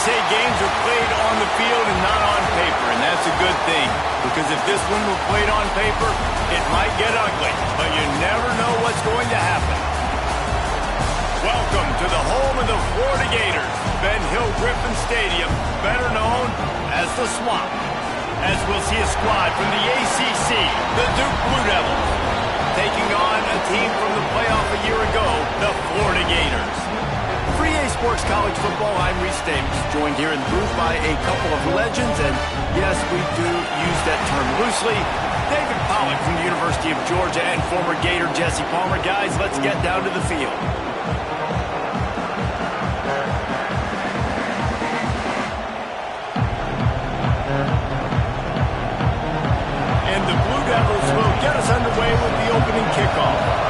say games are played on the field and not on paper, and that's a good thing. Because if this one were played on paper, it might get ugly. But you never know what's going to happen. Welcome to the home of the Florida Gators, Ben Hill Griffin Stadium, better known as the Swamp. As we'll see a squad from the ACC, the Duke Blue Devils, taking on a team from the playoff a year ago, the Florida Gators. For EA Sports College Football, I'm Reese Davis, joined here in the booth by a couple of legends, and yes, we do use that term loosely. David Pollack from the University of Georgia and former Gator Jesse Palmer. Guys, let's get down to the field. And the Blue Devils will get us underway with the opening kickoff.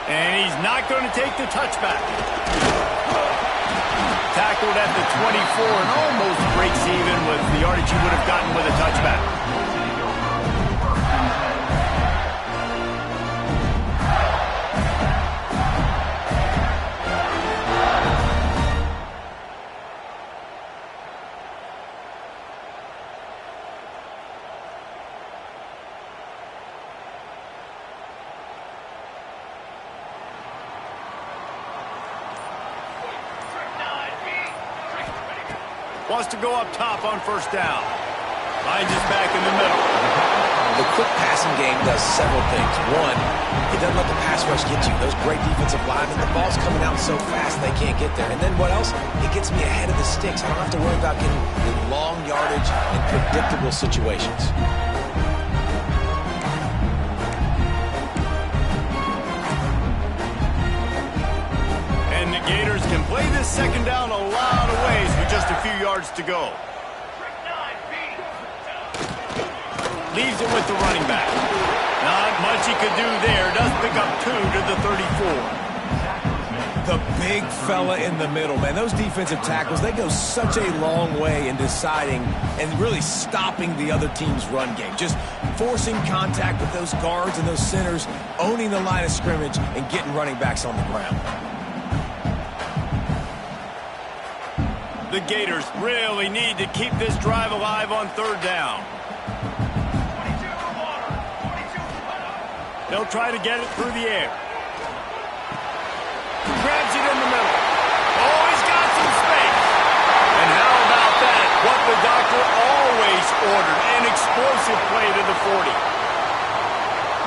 And he's not going to take the touchback. Tackled at the 24 and almost breaks even with the yardage he would have gotten with a touchback. Wants to go up top on first down. Finds us back in the middle. The quick passing game does several things. One, it doesn't let the pass rush get you. Those great defensive linemen, the ball's coming out so fast they can't get there. And then what else? It gets me ahead of the sticks. I don't have to worry about getting in long yardage and predictable situations. And the Gators can play this second down a lot of ways with just a few yards to go. Leaves it with the running back. Not much he could do there. Does pick up 2 to the 34. The big fella in the middle, man. Those defensive tackles, they go such a long way in deciding and really stopping the other team's run game. Just forcing contact with those guards and those centers, owning the line of scrimmage, and getting running backs on the ground. The Gators really need to keep this drive alive on third down. They'll try to get it through the air. Grabs it in the middle. Oh, he's got some space. And how about that? What the doctor always ordered. An explosive play to the 40.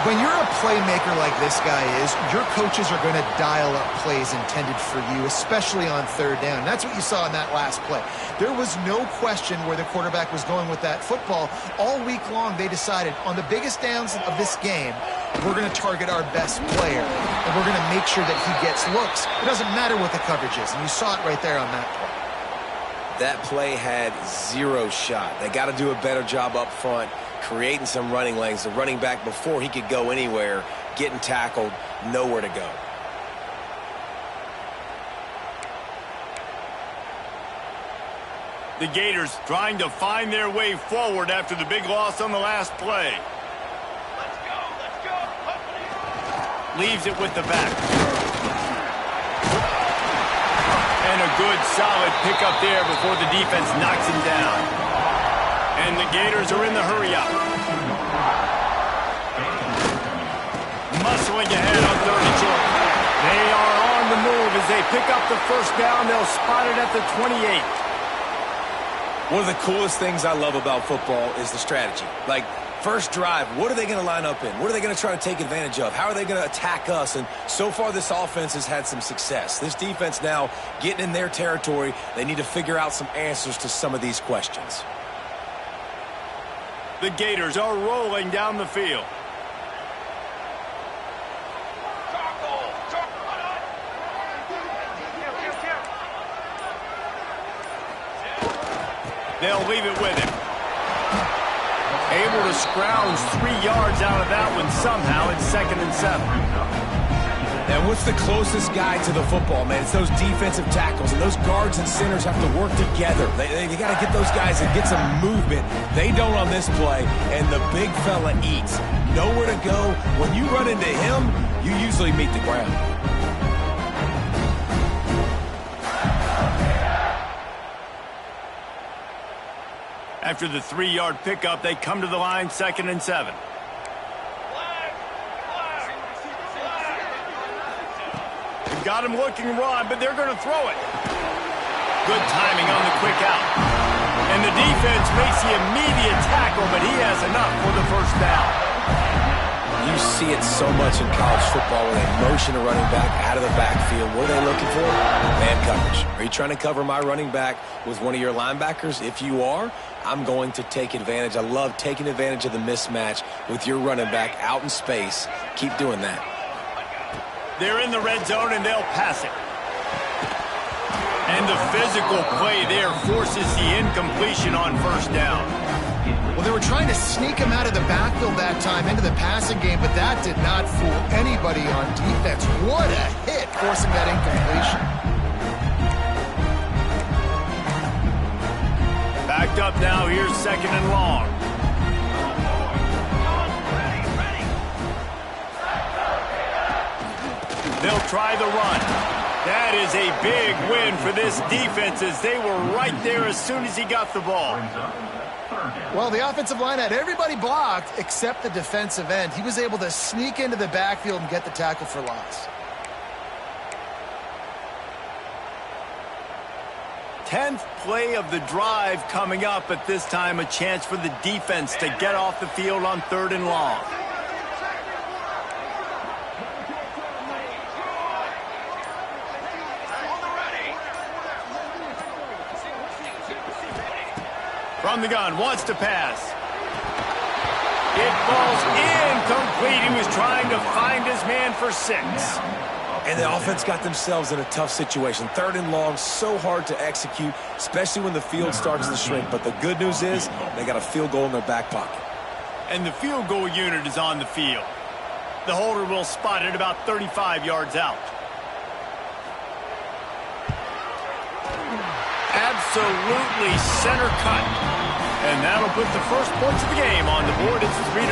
When you're a playmaker like this guy is, your coaches are going to dial up plays intended for you, especially on third down. That's what you saw in that last play. There was no question where the quarterback was going with that football. All week long, they decided on the biggest downs of this game, we're going to target our best player, and we're going to make sure that he gets looks. It doesn't matter what the coverage is, and you saw it right there on that play. That play had zero shot. They got to do a better job up front, creating some running lanes. The running back, before he could go anywhere, getting tackled, nowhere to go. The Gators trying to find their way forward after the big loss on the last play. Let's go. Leaves it with the back. And a good, solid pickup there before the defense knocks him down. And the Gators are in the hurry-up. Muscling ahead on third and short. They are on the move as they pick up the first down. They'll spot it at the 28. One of the coolest things I love about football is the strategy. Like, first drive, what are they going to line up in? What are they going to try to take advantage of? How are they going to attack us? And so far, this offense has had some success. This defense now getting in their territory. They need to figure out some answers to some of these questions. The Gators are rolling down the field. They'll leave it with him. Able to scrounge 3 yards out of that one somehow. It's 2nd and 7. And what's the closest guy to the football, man? It's those defensive tackles, and those guards and centers have to work together. They got to get those guys and get some movement. They don't on this play, and the big fella eats. Nowhere to go. When you run into him, you usually meet the ground. After the 3-yard pickup, they come to the line, 2nd and 7. They've got him looking run, but they're going to throw it. Good timing on the quick out. And the defense makes the immediate tackle, but he has enough for the first down. You see it so much in college football where they motion a running back out of the backfield. What are they looking for? Man coverage. Are you trying to cover my running back with one of your linebackers? If you are, I'm going to take advantage. I love taking advantage of the mismatch with your running back out in space. Keep doing that. They're in the red zone, and they'll pass it. And the physical play there forces the incompletion on first down. Well, they were trying to sneak him out of the backfield that time into the passing game, but that did not fool anybody on defense. What a hit, forcing that incompletion. Backed up now, here's 2nd and long. They'll try the run. That is a big win for this defense as they were right there as soon as he got the ball. Well, the offensive line had everybody blocked except the defensive end. He was able to sneak into the backfield and get the tackle for loss. 10th play of the drive coming up, at this time a chance for the defense to get off the field on 3rd and long. From the gun, wants to pass. It falls incomplete. He was trying to find his man for 6. And the offense got themselves in a tough situation. 3rd and long, so hard to execute, especially when the field starts to shrink. But the good news is they got a field goal in their back pocket. And the field goal unit is on the field. The holder will spot it about 35 yards out. Absolutely center cut. And that'll put the first points of the game on the board. It's 3-0.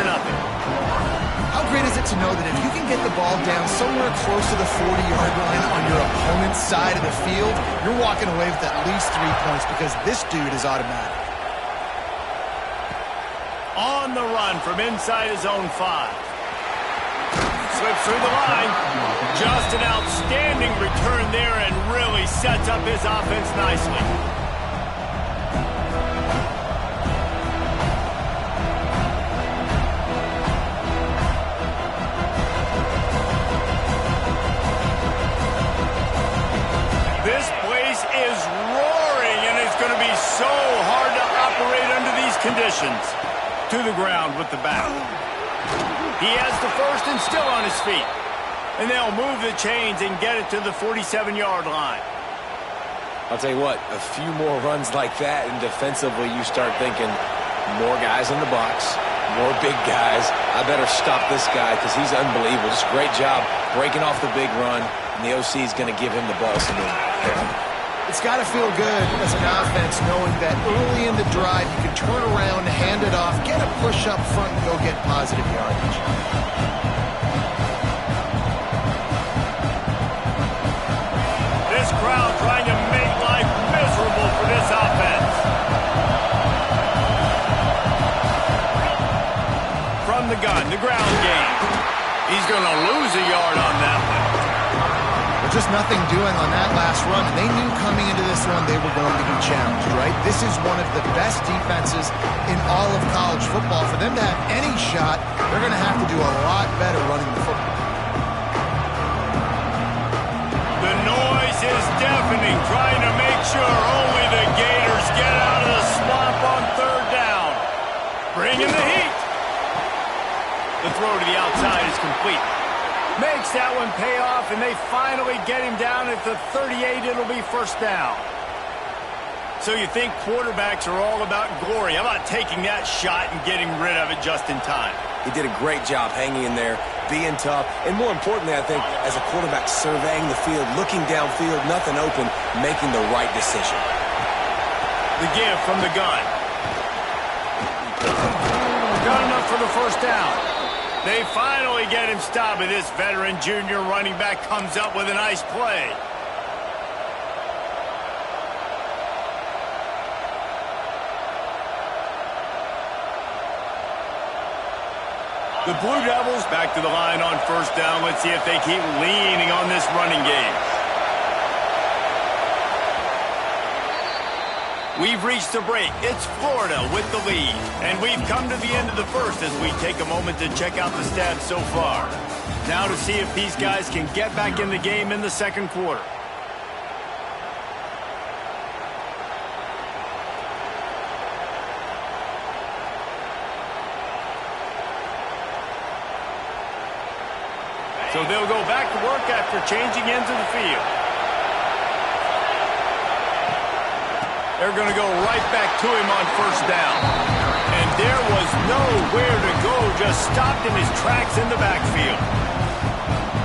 How great is it to know that if you can get the ball down somewhere close to the 40-yard line on your opponent's side of the field, you're walking away with at least 3 points because this dude is automatic. On the run from inside his own 5. Slips through the line. Just an outstanding return there and really sets up his offense nicely. This place is roaring, and it's going to be so hard to operate under these conditions. To the ground with the back. He has the first and still on his feet. And they'll move the chains and get it to the 47-yard line. I'll tell you what, a few more runs like that, and defensively you start thinking, more guys in the box, more big guys. I better stop this guy because he's unbelievable. Just a great job breaking off the big run, and the OC is going to give him the ball soon. It's got to feel good as an offense knowing that early in the drive you can turn around, hand it off, get a push up front, and go get positive yardage. This crowd trying to make life miserable for this offense. From the gun, the ground game. He's going to lose a yard on that one. Just nothing doing on that last run, and they knew coming into this one they were going to be challenged, right? This is one of the best defenses in all of college football. For them to have any shot, they're going to have to do a lot better running the football. The noise is deafening, trying to make sure only the Gators get out of the swamp on 3rd down. Bringing the heat. The throw to the outside is complete. Makes that one pay off, and they finally get him down at the 38. It'll be first down. So you think quarterbacks are all about glory. How about taking that shot and getting rid of it just in time? He did a great job hanging in there, being tough, and more importantly, I think, as a quarterback, surveying the field, looking downfield, nothing open, making the right decision. The give from the gun. Got enough for the first down. They finally get him stopped, and this veteran junior running back comes up with a nice play. The Blue Devils back to the line on first down. Let's see if they keep leaning on this running game. We've reached the break. It's Florida with the lead. And we've come to the end of the first as we take a moment to check out the stats so far. Now to see if these guys can get back in the game in the second quarter. So they'll go back to work after changing ends of the field. They're going to go right back to him on first down. And there was nowhere to go, just stopped in his tracks in the backfield.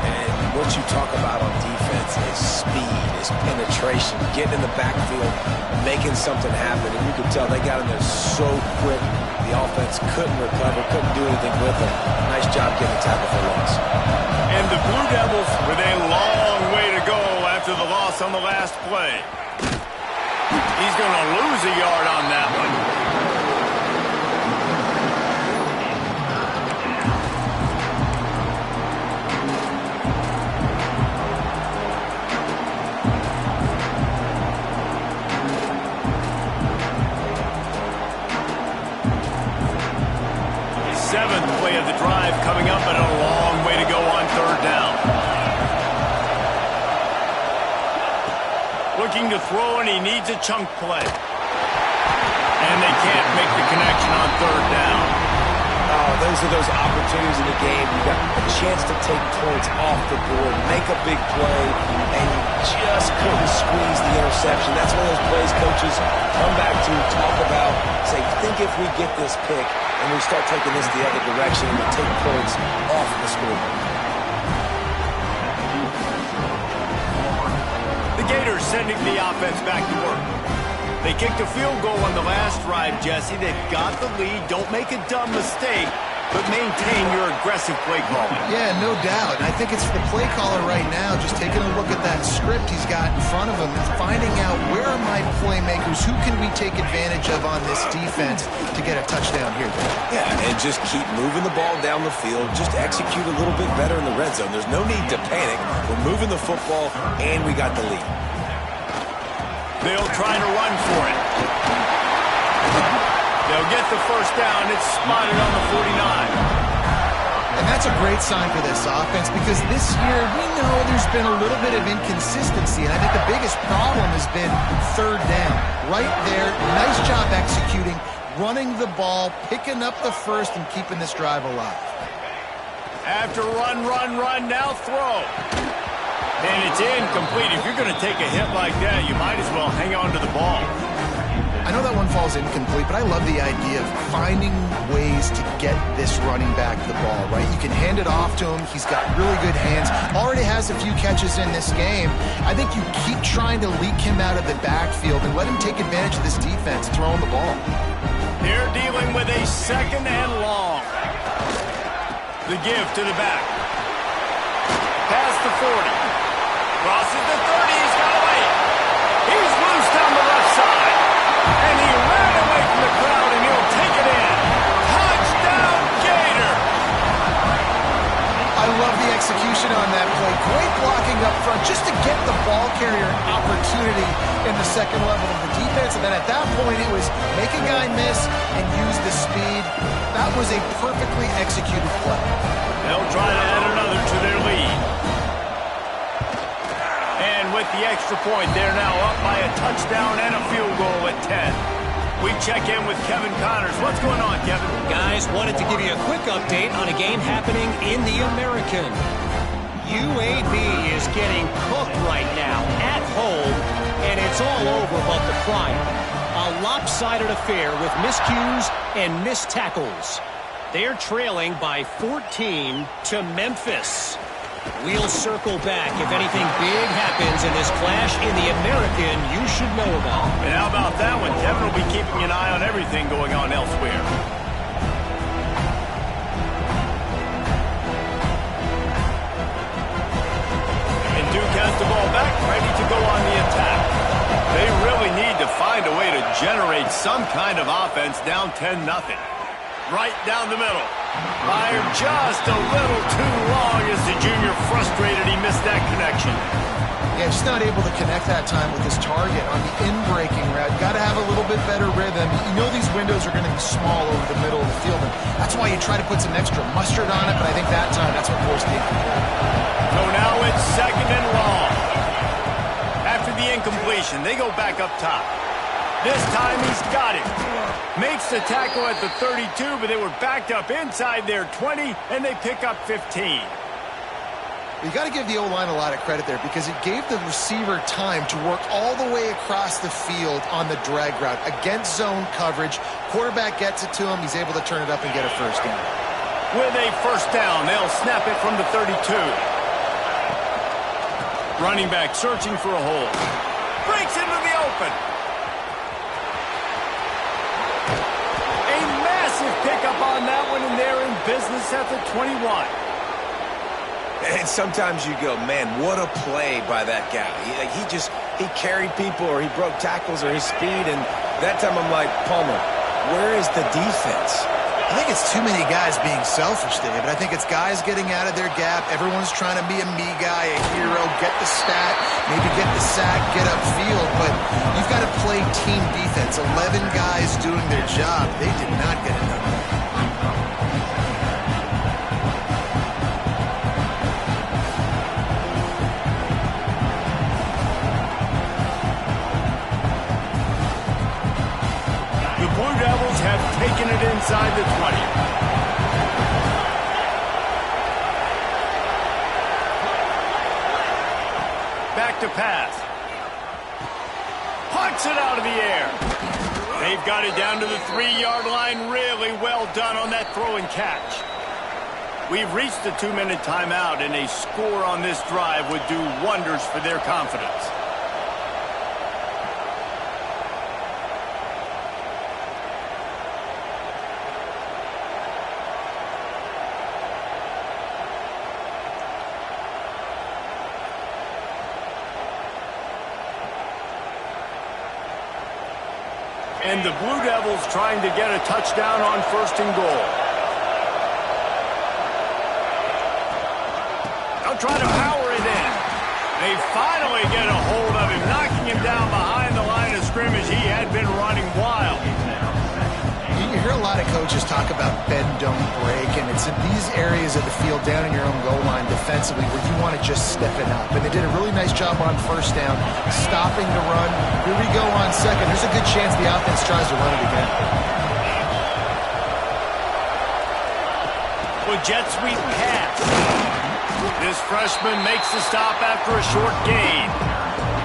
And what you talk about on defense is speed, is penetration, getting in the backfield, making something happen. And you could tell they got in there so quick. The offense couldn't recover, couldn't do anything with them. Nice job getting the tackle for loss. And the Blue Devils with a long way to go after the loss on the last play. He's going to lose a yard on that one. 7th play of the drive coming up, and a long way to go on third down. Looking to throw, and he needs a chunk play. And they can't make the connection on third down. Oh, those are those opportunities in the game. You got a chance to take points off the board, make a big play, and you just couldn't squeeze the interception. That's one of those plays coaches come back to, talk about, say, think if we get this pick and we start taking this the other direction and we take points off the scoreboard. The Gators sending the offense back to work. They kicked a field goal on the last drive, Jesse. They've got the lead. Don't make a dumb mistake, but maintain your aggressive play calling. Yeah, no doubt. And I think it's the play caller right now just taking a look at that script he's got in front of him and finding out where are my playmakers, who can we take advantage of on this defense to get a touchdown here. Yeah, and just keep moving the ball down the field. Just execute a little bit better in the red zone. There's no need to panic. We're moving the football, and we got the lead. They'll try to run for it. They'll get the first down. It's spotted on the 49. And that's a great sign for this offense because this year we know there's been a little bit of inconsistency. And I think the biggest problem has been third down. Right there, nice job executing, running the ball, picking up the first, and keeping this drive alive. After run, now throw. And it's incomplete. If you're going to take a hit like that, you might as well hang on to the ball. I know that one falls incomplete, but I love the idea of finding ways to get this running back the ball, right? You can hand it off to him. He's got really good hands. Already has a few catches in this game. I think you keep trying to leak him out of the backfield and let him take advantage of this defense throwing the ball. They're dealing with a second and long. The give to the back. Past the 40. Crosses the 30, he's got away. He's loose down the left side. And he ran away from the crowd, and he'll take it in. Touchdown, Gator! I love the execution on that play. Great blocking up front just to get the ball carrier an opportunity in the second level of the defense. And then at that point, it was make a guy miss and use the speed. That was a perfectly executed play. They'll try to add another to their lead. With the extra point, they're now up by a touchdown and a field goal at 10. We check in with Kevin Connors. What's going on, Kevin? Guys, wanted to give you a quick update on a game happening in the American. UAB is getting cooked right now at home, and it's all over but the crying. A lopsided affair with miscues and missed tackles. They're trailing by 14 to Memphis. We'll circle back if anything big happens in this clash in the American you should know about. And how about that one? Kevin will be keeping an eye on everything going on elsewhere. And Duke has the ball back, ready to go on the attack. They really need to find a way to generate some kind of offense down 10-0. Right down the middle. Fired just a little too long as the junior frustrated he missed that connection. Yeah, just not able to connect that time with his target on the in-breaking route. Got to have a little bit better rhythm. You know these windows are going to be small over the middle of the field, and that's why you try to put some extra mustard on it, but I think that time that's what forced the incompletion. So now it's 2nd and long. After the incompletion, they go back up top. This time he's got it. Makes the tackle at the 32, but they were backed up inside their 20, and they pick up 15. You got to give the O-line a lot of credit there because it gave the receiver time to work all the way across the field on the drag route against zone coverage. Quarterback gets it to him. He's able to turn it up and get a first down. With a first down, they'll snap it from the 32. Running back searching for a hole. Breaks into the open. Pick up on that one, and they're in business at the 21. And sometimes you go, man, what a play by that guy. He carried people, or he broke tackles, or his speed. And that time I'm like, Palmer, where is the defense? I think it's too many guys being selfish, David. I think it's guys getting out of their gap. Everyone's trying to be a me guy, a hero, get the stat, maybe get the sack, get upfield. But you've got to play team defense. 11 guys doing their job. They did not get it done. Taking it inside the 20. Back to pass. Punts it out of the air. They've got it down to the 3-yard line. Really well done on that throw and catch. We've reached the 2-minute timeout, and a score on this drive would do wonders for their confidence. And the Blue Devils trying to get a touchdown on 1st and goal. They'll try to power it in. They finally get a hold of him, knocking him down behind the line of scrimmage. He had been running wild. You hear a lot of coaches talk about bend, don't break, and it's in these areas of the field down in your own goal line defensively where you want to just step it up. And they did a really nice job on 1st down, stopping the run. Here we go on 2nd. There's a good chance the offense tries to run it again. Well, jet sweep pass. This freshman makes the stop after a short gain.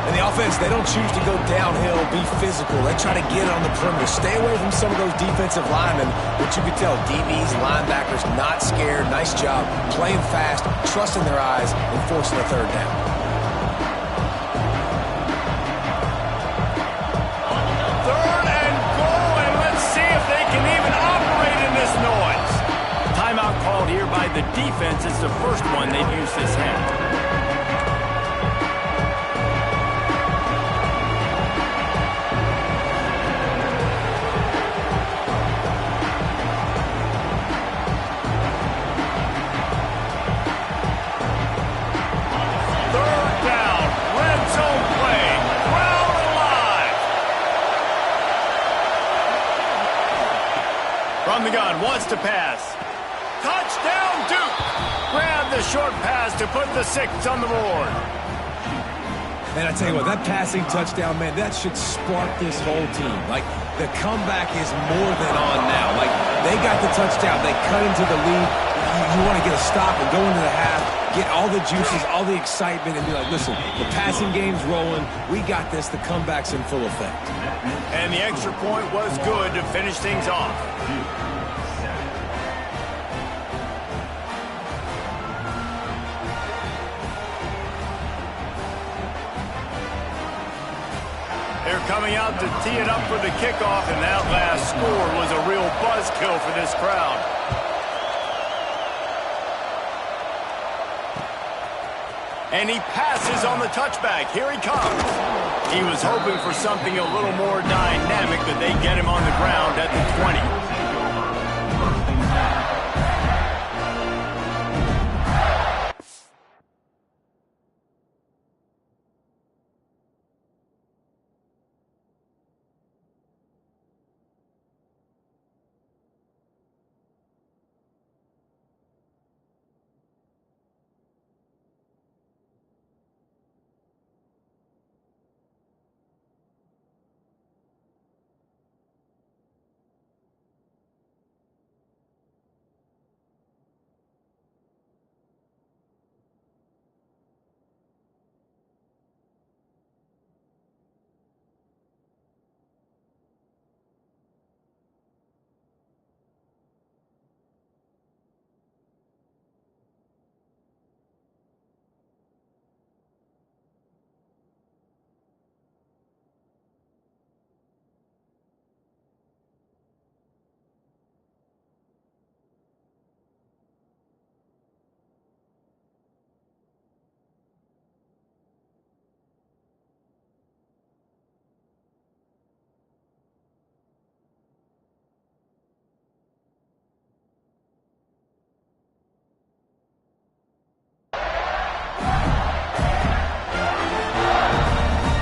And the offense, they don't choose to go downhill, be physical. They try to get on the perimeter. Stay away from some of those defensive linemen, but you can tell DBs, linebackers, not scared. Nice job playing fast, trusting their eyes, and forcing a 3rd down. Third and goal, and let's see if they can even operate in this noise. Timeout called here by the defense. It's the first one they've used this half. From the gun, wants to pass. Touchdown, Duke! Grab the short pass to put the 6 on the board. Man, I tell you what, that passing touchdown, man, that should spark this whole team. Like, the comeback is more than on now. Like, they got the touchdown. They cut into the lead. You want to get a stop and go into the half, get all the juices, all the excitement, and be like, listen, the passing game's rolling. We got this. The comeback's in full effect. And the extra point was good to finish things off. coming out to tee it up for the kickoff, and that last score was a real buzzkill for this crowd. And he passes on the touchback. Here he comes. He was hoping for something a little more dynamic, but they get him on the ground at the 20.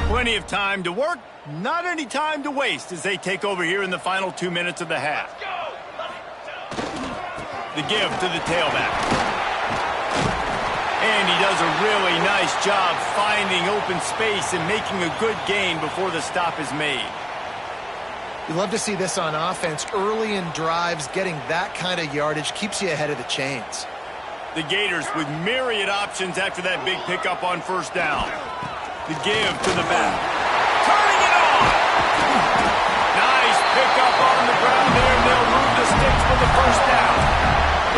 'Plenty of time to work, not any time to waste as they take over here in the final 2 minutes of the half. The give to the tailback. And he does a really nice job finding open space and making a good gain before the stop is made. You love to see this on offense. Early in drives, getting that kind of yardage keeps you ahead of the chains. The Gators with myriad options after that big pickup on first down. The give to the back. Turning it on! Nice pickup on the ground there, and they'll move the sticks for the first down.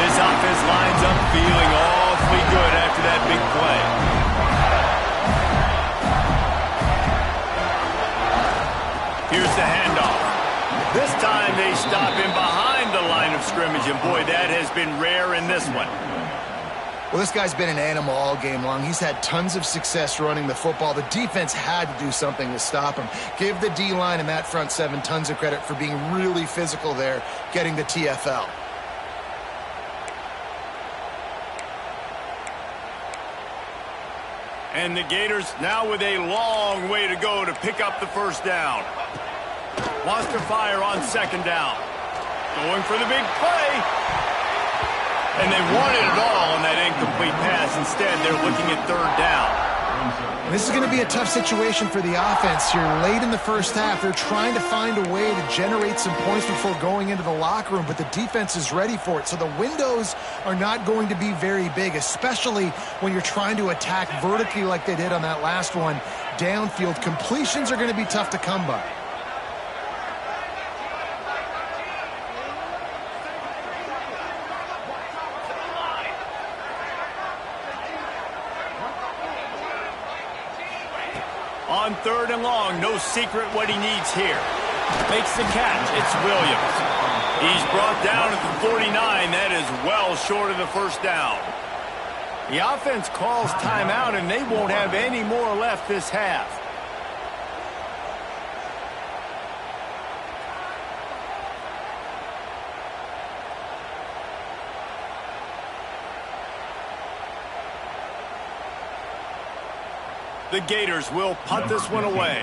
This offense lines up feeling awfully good after that big play. Here's the handoff. This time they stop him behind the line of scrimmage, and boy, that has been rare in this one. Well, this guy's been an animal all game long. He's had tons of success running the football. The defense had to do something to stop him. Give the D-line and that front seven tons of credit for being really physical there, getting the TFL. And the Gators now with a long way to go to pick up the first down. Wants to fire on second down. Going for the big play. And they wanted it all on that incomplete pass. Instead, they're looking at third down. This is going to be a tough situation for the offense here. Late in the first half, they're trying to find a way to generate some points before going into the locker room, but the defense is ready for it. So the windows are not going to be very big, especially when you're trying to attack vertically like they did on that last one. Downfield completions are going to be tough to come by. On third and long, no secret what he needs here. Makes the catch. It's Williams. He's brought down at the 49. That is well short of the first down. The offense calls timeout, and they won't have any more left this half. The Gators will punt this one away.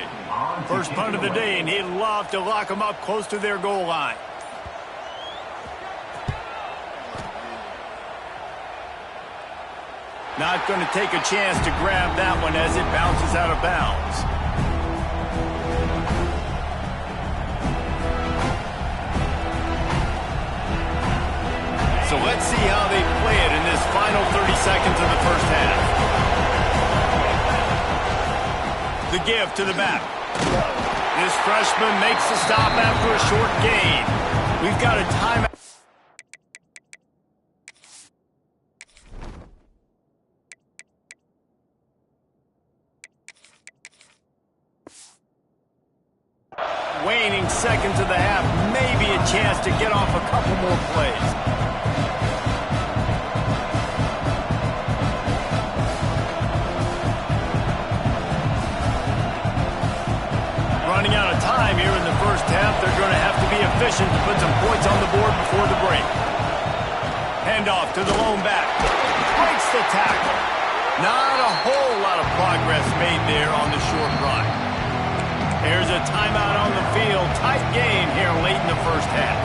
First punt of the day, and he'd love to lock them up close to their goal line. Not going to take a chance to grab that one as it bounces out of bounds. So let's see how they play it in this final 30 seconds of the first half. The give to the back. This freshman makes the stop after a short gain. We've got a timeout. to get off a couple more plays. Running out of time here in the first half. They're going to have to be efficient to put some points on the board before the break. Handoff to the lone back. Breaks the tackle. Not a whole lot of progress made there on the short run. Here's a timeout on the field. Tight game here late in the first half.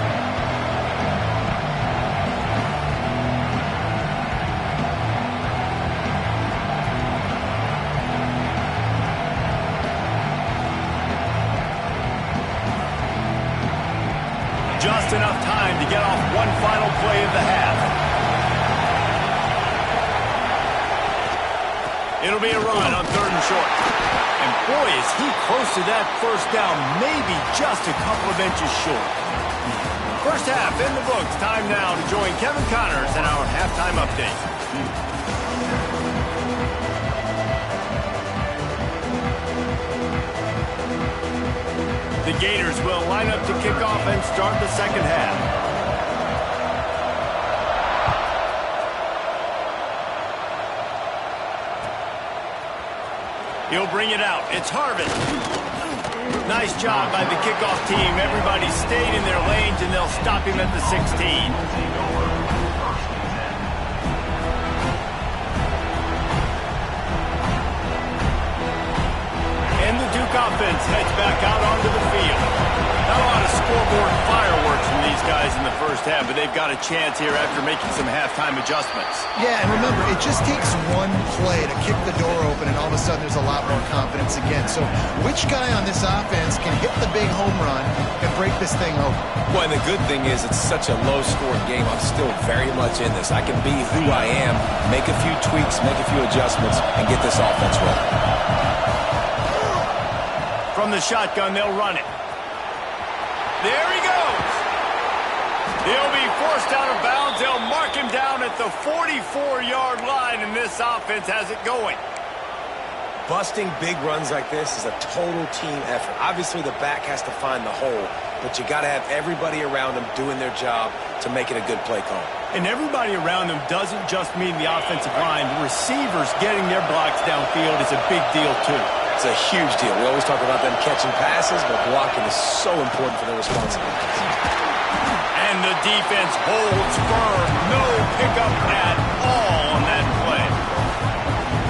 Just enough time to get off one final play of the half. It'll be a run on 3rd and short. And boy, is he close to that first down, maybe just a couple of inches short. First half in the books. Time now to join Kevin Connors in our halftime update. The Gators will line up to kick off and start the second half. He'll bring it out. It's Harvin. Nice job by the kickoff team. Everybody stayed in their lanes, and they'll stop him at the 16. Offense heads back out onto the field. Not a lot of scoreboard fireworks from these guys in the first half, but they've got a chance here after making some halftime adjustments. Yeah, and remember, it just takes one play to kick the door open, and all of a sudden there's a lot more confidence again. So which guy on this offense can hit the big home run and break this thing open? Well, and the good thing is it's such a low-scoring game. I'm still very much in this. I can be who I am, make a few tweaks, make a few adjustments, and get this offense rolling. From the shotgun, they'll run it. There he goes. He'll be forced out of bounds. They'll mark him down at the 44-yard line, and this offense has it going. Busting big runs like this is a total team effort. Obviously, the back has to find the hole, but you got to have everybody around them doing their job to make it a good play call. And everybody around them doesn't just mean the offensive line. The receivers getting their blocks downfield is a big deal, too. It's a huge deal. We always talk about them catching passes, but blocking is so important for their responsibilities. And the defense holds firm. No pickup at all on that play.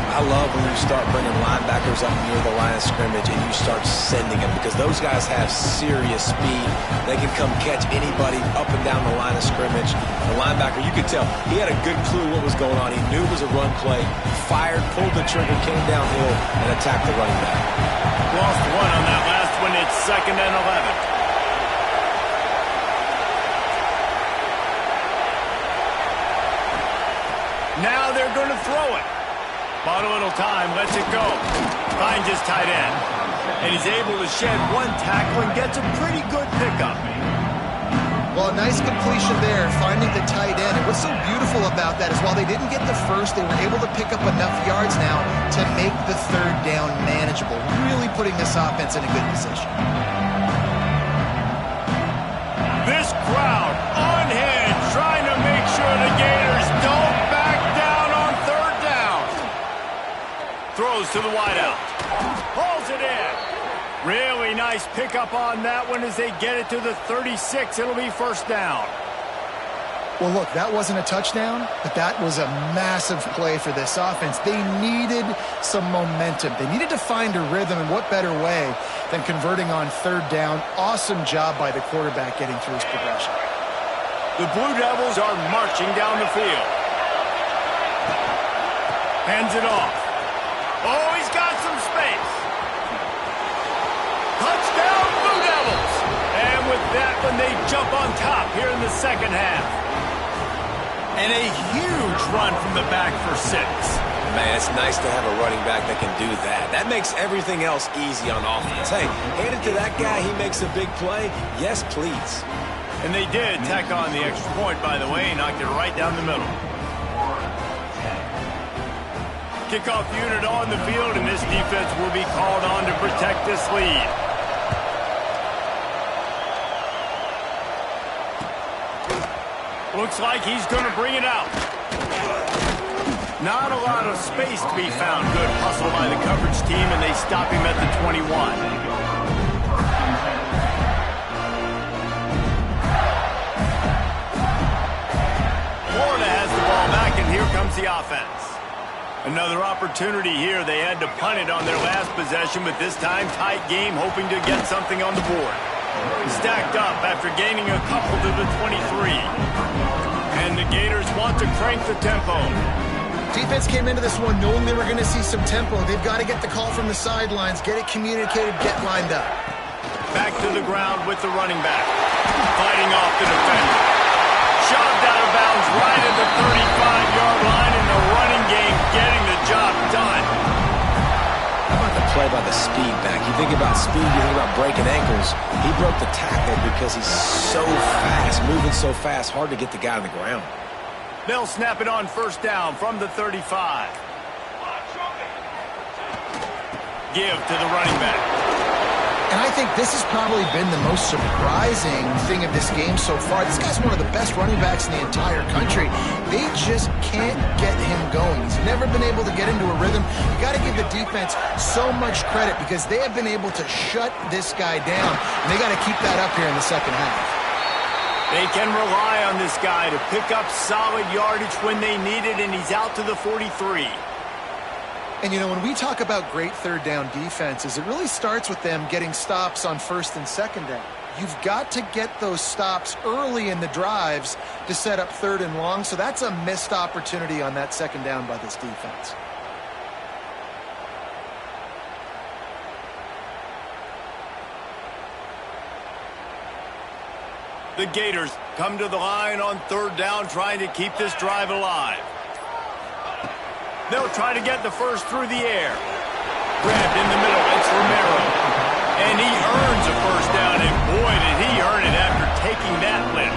I love when you start bringing linebackers up near the line of scrimmage and you start sending them, because those guys have serious speed. They can come catch anybody up and down the line of scrimmage. The linebacker, you could tell, he had a good clue what was going on. He knew it was a run play. He fired, pulled the trigger, came downhill, and attacked the running back. Lost one on that last one. It's 2nd and 11. Now they're going to throw it. Bought a little time, lets it go. Finds his tight end. And he's able to shed one tackle and gets a pretty good pickup. Well, nice completion there, finding the tight end. And what's so beautiful about that is while they didn't get the first, they were able to pick up enough yards now to make the 3rd down manageable, really putting this offense in a good position. This crowd unhinged, trying to make sure the Gators don't back down on 3rd down. Throws to the wideout. Pulls it in. Really nice pickup on that one as they get it to the 36. It'll be 1st down. Well, look, that wasn't a touchdown, but that was a massive play for this offense. They needed some momentum. They needed to find a rhythm, and what better way than converting on 3rd down. Awesome job by the quarterback getting through his progression. The Blue Devils are marching down the field. Hands it off. Oh, he's got some space. Touchdown, Blue Devils! And with that one, they jump on top here in the second half. And a huge run from the back for 6. Man, it's nice to have a running back that can do that. That makes everything else easy on offense. Hey, hand it to that guy, he makes a big play. Yes, please. And they did tack on the extra point, by the way, knocked it right down the middle. Kickoff unit on the field, and this defense will be called on to protect this lead. Looks like he's going to bring it out. Not a lot of space to be found. Good hustle by the coverage team, and they stop him at the 21. Florida has the ball back, and here comes the offense. Another opportunity here. They had to punt it on their last possession, but this time tight game, hoping to get something on the board. Stacked up after gaining a couple to the 23. And the Gators want to crank the tempo. Defense came into this one knowing they were going to see some tempo. They've got to get the call from the sidelines, get it communicated, get lined up. Back to the ground with the running back. Fighting off the defender. Shoved out of bounds right at the 35-yard line, and the running game getting the job done. How about the play by the speed back? You think about speed, you think about breaking ankles. He broke the tackle because he's so fast, moving so fast, hard to get the guy on the ground. They'll snap it on first down from the 35. Give to the running back. And I think this has probably been the most surprising thing of this game so far. This guy's one of the best running backs in the entire country. They just can't get him going. He's never been able to get into a rhythm. You got to give the defense so much credit because they have been able to shut this guy down. And they got to keep that up here in the second half. They can rely on this guy to pick up solid yardage when they need it, and he's out to the 43. And, you know, when we talk about great third down defenses, it really starts with them getting stops on first and second down. You've got to get those stops early in the drives to set up third and long, so that's a missed opportunity on that second down by this defense. The Gators come to the line on third down, trying to keep this drive alive. They'll try to get the first through the air. Grabbed in the middle, it's Romero. And he earns a first down, and boy, did he earn it after taking that lift.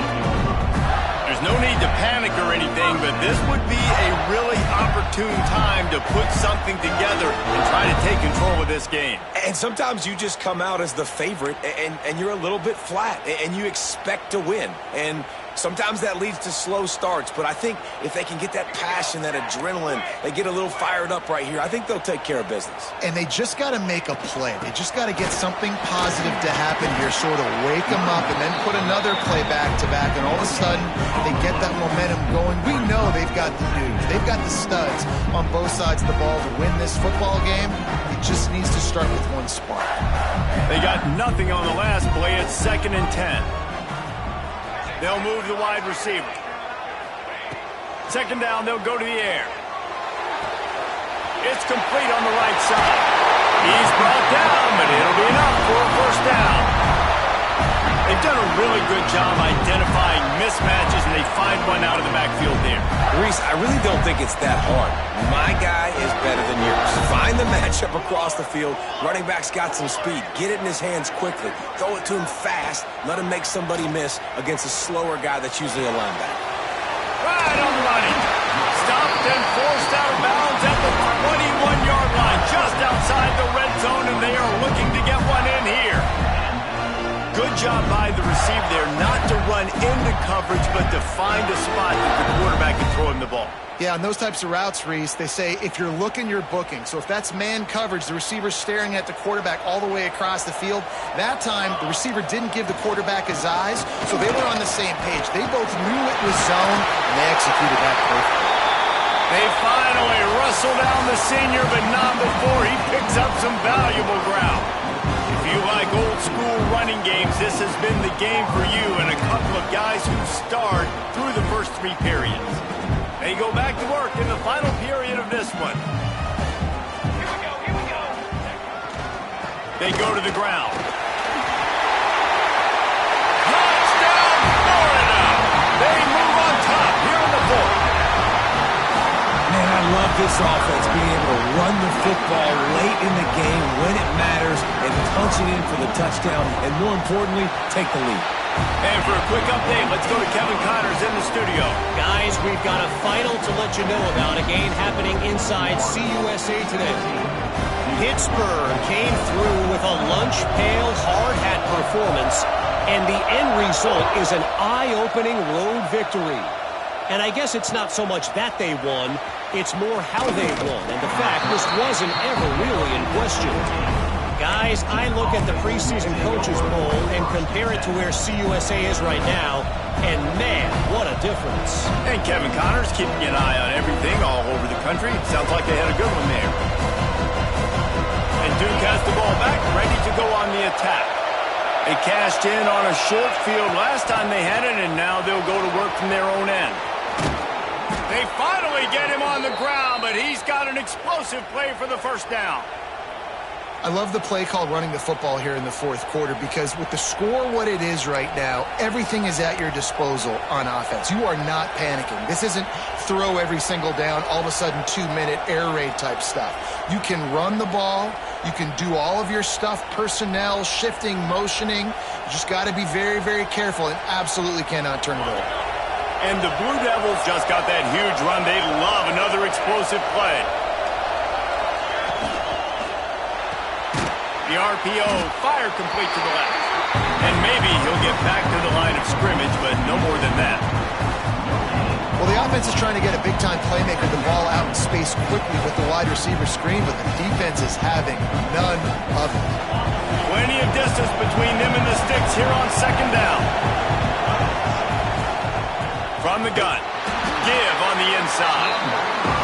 There's no need to panic or anything, but this would be a really opportune time to put something together and try to take control of this game. And sometimes you just come out as the favorite, and you're a little bit flat, and you expect to win. And sometimes that leads to slow starts, but I think if they can get that passion, that adrenaline, they get a little fired up right here, I think they'll take care of business. And they just got to make a play. They just got to get something positive to happen here, sort of wake them up, and then put another play back-to-back, and all of a sudden they get that momentum going. We know they've got the dudes. They've got the studs on both sides of the ball to win this football game. It just needs to start with one spark. They got nothing on the last play. It's 2nd and 10. They'll move the wide receiver. Second down, they'll go to the air. It's complete on the right side. He's brought down, but it'll be enough for a first down. They've done a really good job identifying mismatches, and they find one out of the backfield there. Reese, I really don't think it's that hard. My guy is better than yours. Find the matchup across the field. Running back's got some speed. Get it in his hands quickly. Throw it to him fast. Let him make somebody miss against a slower guy that's usually a linebacker. Right on the money. Stopped and forced out of bounds at the 21-yard line, just outside the red zone, and they are looking to get one in here. Good job by the receiver there, not to run into coverage, but to find a spot that the quarterback can throw him the ball. Yeah, on those types of routes, Reese, they say if you're looking, you're booking. So if that's man coverage, the receiver's staring at the quarterback all the way across the field. That time, the receiver didn't give the quarterback his eyes, so they were on the same page. They both knew it was zone, and they executed that perfectly. They finally wrestle down the senior, but not before he picks up some valuable ground. If you like old-school running games, this has been the game for you and a couple of guys who starred through the first 3 periods. They go back to work in the final period of this one. Here we go. They go to the ground. Touchdown, Florida! They move on top here in the 4th. Man, I love this offense, being able to run the football late in the game when it matters and punch it in for the touchdown, and more importantly, take the lead. And for a quick update, let's go to Kevin Connors in the studio. Guys, we've got a final to let you know about, a game happening inside CUSA today. Pittsburgh came through with a lunch pail hard hat performance And the end result is an eye-opening road victory. And I guess it's not so much that they won, it's more how they won, and the fact this wasn't ever really in question. Guys, I look at the preseason coaches poll and compare it to where CUSA is right now, and man, what a difference. And Kevin Connors keeping an eye on everything all over the country. Sounds like they had a good one there. And Duke has the ball back, ready to go on the attack. They cashed in on a short field last time they had it, and now they'll go to work from their own end. They finally get him on the ground, but he's got an explosive play for the first down. I love the play called running the football here in the fourth quarter because with the score what it is right now, everything is at your disposal on offense. You are not panicking. This isn't throw every single down, all of a sudden 2-minute air raid type stuff. You can run the ball. You can do all of your stuff, personnel, shifting, motioning. You just got to be very, very careful and absolutely cannot turn it over. And the Blue Devils just got that huge run. They love another explosive play. The RPO fire complete to the left. And maybe he'll get back to the line of scrimmage, but no more than that. Well, the offense is trying to get a big-time playmaker the ball out in space quickly with the wide receiver screen, but the defense is having none of it. Plenty of distance between them and the sticks here on second down. From the gun. Give on the inside.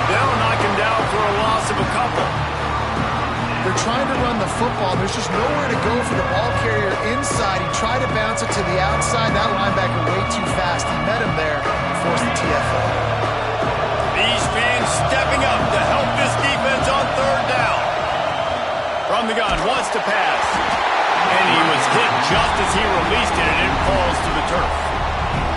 They'll knock him down for a loss of a couple. They're trying to run the football. There's just nowhere to go for the ball carrier inside. He tried to bounce it to the outside. That linebacker way too fast. He met him there and forced the TFL. These fans stepping up to help this defense on third down. From the gun, wants to pass. And he was hit just as he released it, and it falls to the turf.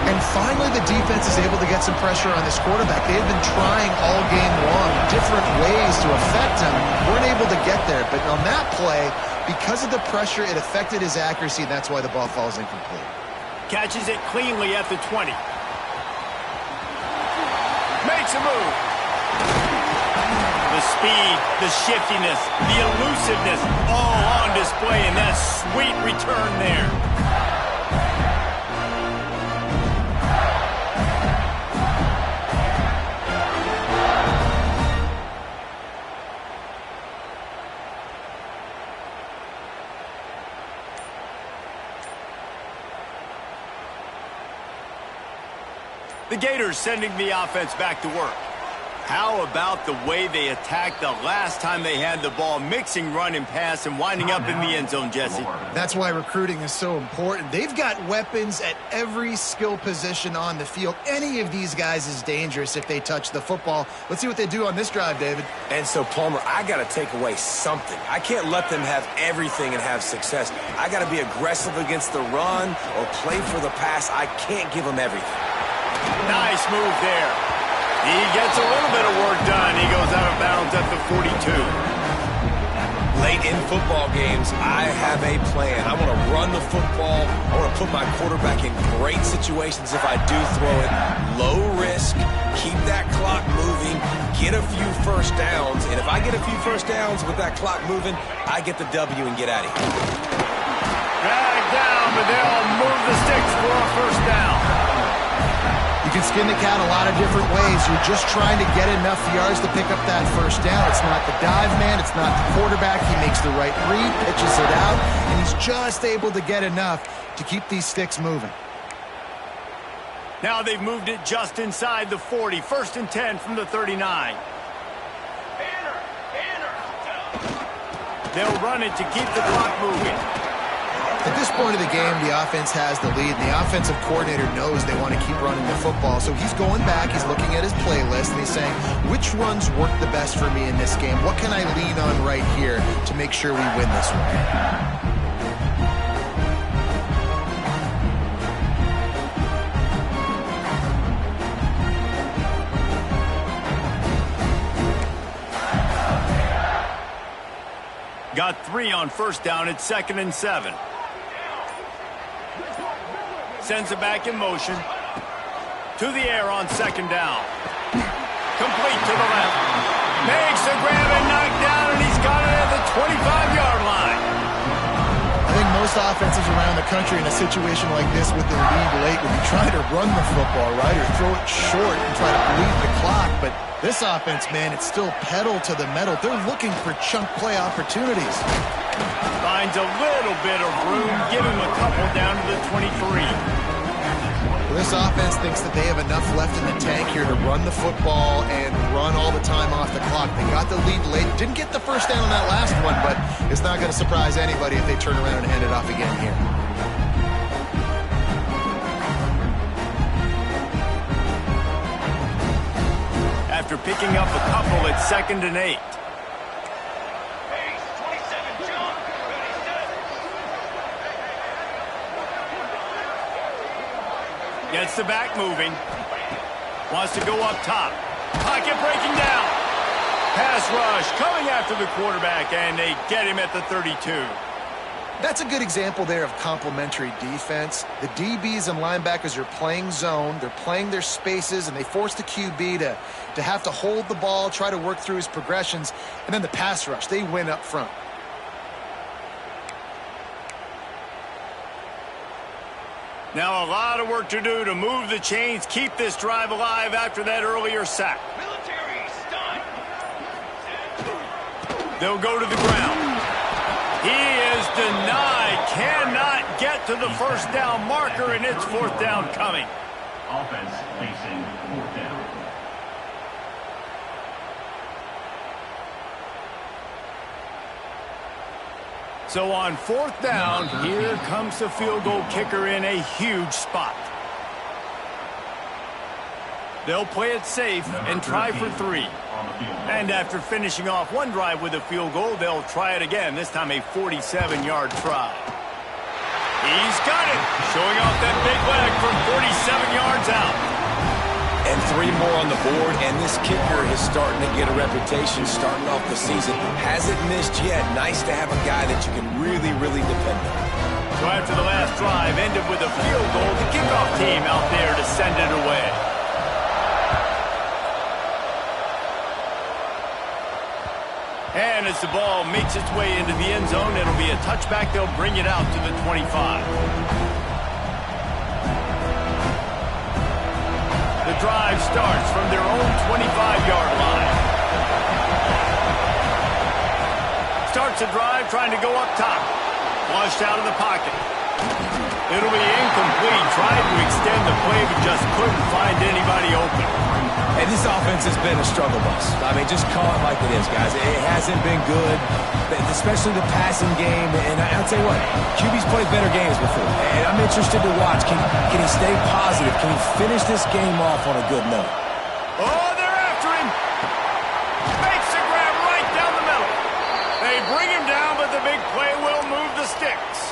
And finally, the defense is able to get some pressure on this quarterback. They've been trying all game long, different ways to affect him. Weren't able to get there. But on that play, because of the pressure, it affected his accuracy, and that's why the ball falls incomplete. Catches it cleanly at the 20. Makes a move. The speed, the shiftiness, the elusiveness, all on display in that sweet return there. The Gators sending the offense back to work. How about the way they attacked the last time they had the ball, mixing run and pass and winding up in the end zone, Jesse? That's why recruiting is so important. They've got weapons at every skill position on the field. Any of these guys is dangerous if they touch the football. Let's see what they do on this drive, David. And so, Palmer, I got to take away something. I can't let them have everything and have success. I got to be aggressive against the run or play for the pass. I can't give them everything. Nice move there. He gets a little bit of work done. He goes out of bounds at the 42. Late in football games, I have a plan. I want to run the football. I want to put my quarterback in great situations if I do throw it. Low risk, keep that clock moving, get a few first downs. And if I get a few first downs with that clock moving, I get the W and get out of here. Drag down, but they'll move the sticks for a first down. You can skin the cat a lot of different ways. You're just trying to get enough yards to pick up that first down. It's not the dive man. It's not the quarterback. He makes the right read, pitches it out, and he's just able to get enough to keep these sticks moving. Now they've moved it just inside the 40. First and 10 from the 39. They'll run it to keep the clock moving. At this point of the game, the offense has the lead, and the offensive coordinator knows they want to keep running the football. So he's going back, he's looking at his playlist, and he's saying, which runs work the best for me in this game? What can I lean on right here to make sure we win this one? Got 3 on first down at 2nd and 7. Sends it back in motion. To the air on 2nd down. Complete to the left. Makes the grab and knocked down, and he's got it at the 25-yard line. I think most offenses around the country in a situation like this with the lead late would be trying to run the football, right, or throw it short and try to bleed the clock. But this offense, man, it's still pedal to the metal. They're looking for chunk play opportunities. Finds a little bit of room, give him a couple down to the 23. Well, this offense thinks that they have enough left in the tank here to run the football and run all the time off the clock. They got the lead late. Didn't get the first down on that last one, but it's not going to surprise anybody if they turn around and hand it off again here. After picking up a couple, it's 2nd and 8. Gets the back moving. Wants to go up top. Pocket breaking down. Pass rush coming after the quarterback, and they get him at the 32. That's a good example there of complementary defense. The DBs and linebackers are playing zone. They're playing their spaces, and they force the QB to have to hold the ball, try to work through his progressions. And then the pass rush, they win up front. Now a lot of work to do to move the chains, keep this drive alive after that earlier sack. They'll go to the ground. He is denied. Cannot get to the first down marker, and it's 4th down coming. Offense facing 4th down. So on 4th down, here comes the field goal kicker in a huge spot. They'll play it safe and try for 3. And after finishing off one drive with a field goal, they'll try it again, this time a 47-yard try. He's got it, showing off that big leg from 47 yards out. And 3 more on the board, and this kicker is starting to get a reputation starting off the season. Hasn't missed yet. Nice to have a guy that you can really, really depend on. So after the last drive ended with a field goal, the kickoff team out there to send it away. And as the ball makes its way into the end zone, it'll be a touchback. They'll bring it out to the 25. The drive starts from their own 25-yard line. Starts the drive trying to go up top. Flushed out of the pocket. It'll be incomplete. Tried to extend the play, but just couldn't find anybody open. And this offense has been a struggle bus. I mean, just call it like it is, guys. It hasn't been good, especially the passing game. And I'll tell you what, QB's played better games before. And I'm interested to watch. Can he stay positive? Can he finish this game off on a good note? Oh, they're after him. Makes the grab right down the middle. They bring him down, but the big play will move the sticks.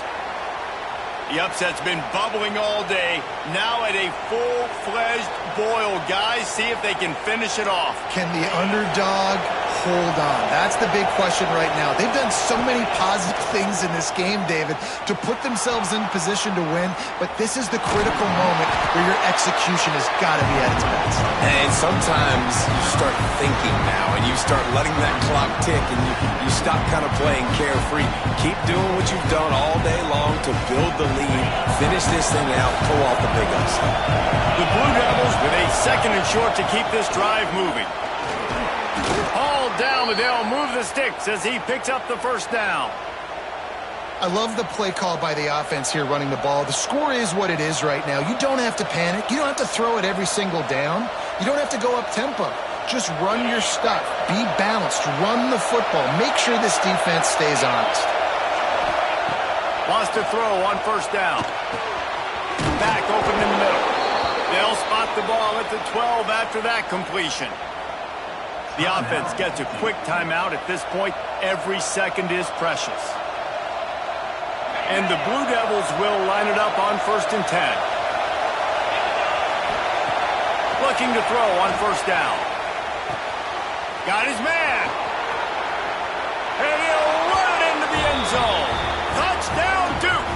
The upset's been bubbling all day. Now at a full-fledged boil. Guys, see if they can finish it off. Can the underdog hold on? That's the big question right now. They've done so many positive things in this game, David, to put themselves in position to win, but this is the critical moment where your execution has got to be at its best. And sometimes you start thinking now, and you start letting that clock tick, and you stop kind of playing carefree. Keep doing what you've done all day long to build the lead, finish this thing out, pull off the big upset. The Blue Devils with a 2nd and short to keep this drive moving. All down, but they'll move the sticks as he picks up the first down. I love the play call by the offense here running the ball. The score is what it is right now. You don't have to panic. You don't have to throw it every single down. You don't have to go up tempo. Just run your stuff. Be balanced. Run the football. Make sure this defense stays honest. Wants to throw on first down. Back open in the middle. They'll spot the ball at the 12 after that completion. The offense gets a quick timeout at this point. Every second is precious. And the Blue Devils will line it up on 1st and 10. Looking to throw on first down. Got his man. And he'll run it into the end zone. Touchdown, Duke.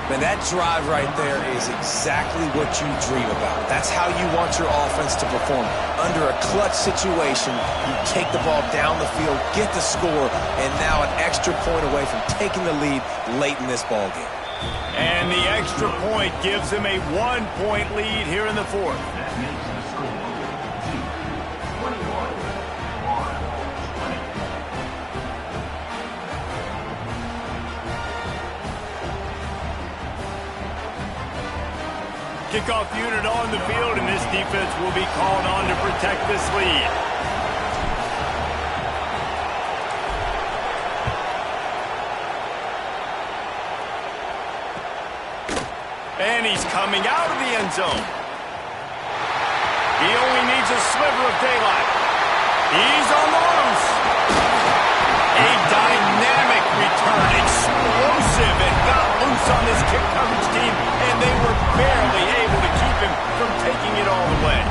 Man, that drive right there is exactly what you dream about. That's how you want your offense to perform. Under a clutch situation, you take the ball down the field, get the score, and now an extra point away from taking the lead late in this ball game. And the extra point gives them a 1-point lead here in the fourth. That makes the score 21-20. Kickoff unit on the field, and this defense will be called on to protect this lead. And he's coming out of the end zone. He only needs a sliver of daylight. He's on the loose. A dynamic return, explosive, and got loose on this kick coverage team, and they were barely able to keep him from taking it all the way.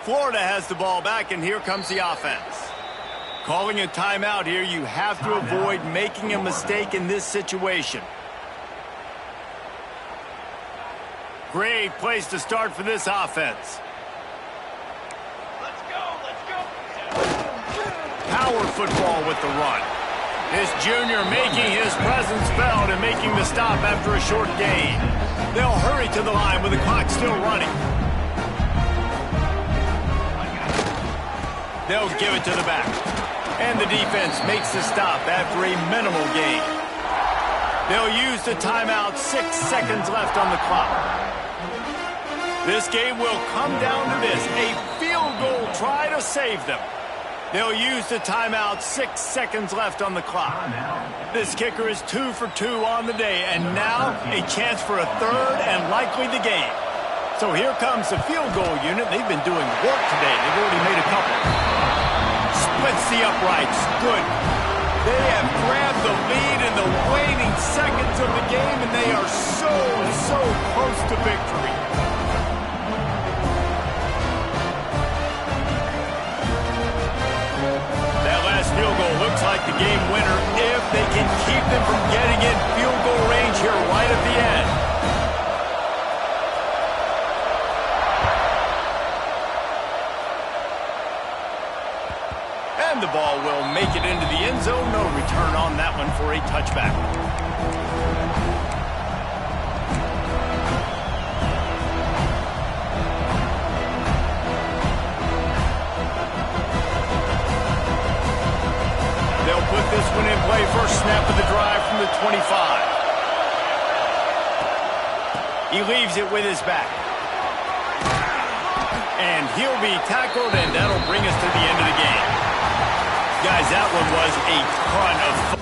Florida has the ball back, and here comes the offense. Calling a timeout here, you have to avoid making a mistake in this situation. Great place to start for this offense. Let's go, let's go. Power football with the run. This junior making his presence felt and making the stop after a short gain. They'll hurry to the line with the clock still running. They'll give it to the back. And the defense makes the stop after a minimal gain. They'll use the timeout, 6 seconds left on the clock. This game will come down to this, a field goal try to save them. They'll use the timeout, 6 seconds left on the clock. This kicker is 2 for 2 on the day, and now a chance for a third and likely the game. So here comes the field goal unit. They've been doing work today. They've already made a couple. Splits the uprights. Good. They have grabbed the lead in the waning seconds of the game, and they are so close to victory. That last field goal looks like the game winner if they can keep them from getting in field goal range here right at the end. And the ball will make it into the end zone. No return on that one for a touchback. They'll put this one in play. First snap of the drive from the 25. He leaves it with his back. And he'll be tackled, and that'll bring us to the end of the game. Guys, that one was a ton of fun.